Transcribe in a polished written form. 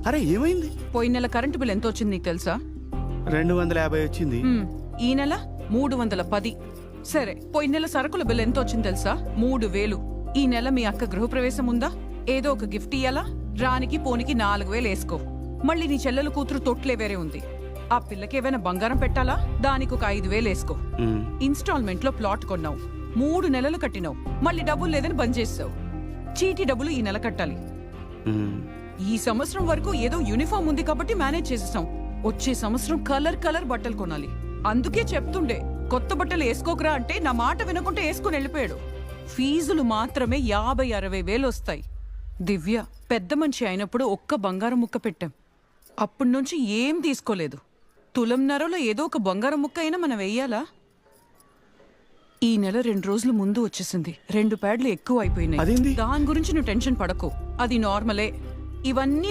అరే ఏమైంది? పోయిన నెల కరెంటు బిల్ ఎంత వచ్చింది నీకు తెలుసా? 250 వచ్చింది. ఈ నెల 310. సరే, పోయిన నెల సరుకుల బిల్ ఎంత వచ్చింది తెలుసా? 3000. ఈ నెల మీ అక్క గృహప్రవేశం ఉందా? ఏదో ఒక గిఫ్ట్ ఇయ్యాలా? రానికి పోనికి 4000 వేసుకో. మళ్ళీ నీ చెల్లెలు కూతురు తొట్లే వేరే ఉంది. ఆ పిల్లకి ఏమైనా బంగారం పెట్టాలా? దానికి ఒక 5000 వేసుకో. ఇన్స్టాల్మెంట్ లో ప్లాట్ కొన్నావు, 3 నెలలు కట్టినావు, మళ్ళీ డబ్బులు లేదని బంద్ చేస్తావు. చీటీ డబ్బులు ఈ నెల కట్టాలి. ఈ సంవత్సరం వరకు ఏదో యూనిఫామ్ ఉంది కాబట్టి మేనేజ్ చేసేసాం. వచ్చే సంవత్సరం కలర్ బట్టలు కొనాలి. అందుకే చెప్తుండే కొత్త బట్టలు వేసుకోకరా అంటే నా మాట వినకుంటే వేసుకుని వెళ్ళిపోయాడు. ఫీజులు మాత్రమే 50-60 వేలు వస్తాయి. దివ్య పెద్ద మనిషి అయినప్పుడు ఒక్క బంగారం ముక్క పెట్టాం. అప్పటి నుంచి ఏం తీసుకోలేదు. తులంన్నరలో ఏదో ఒక బంగారం ముక్క అయినా మనం వెయ్యాలా? ఈ నెల 2 రోజులు ముందు వచ్చేసింది. 2 ప్యాడ్లు ఎక్కువ అయిపోయినాయి. దాని గురించి నువ్వు టెన్షన్ పడకు, అది నార్మలే. ఇవన్నీ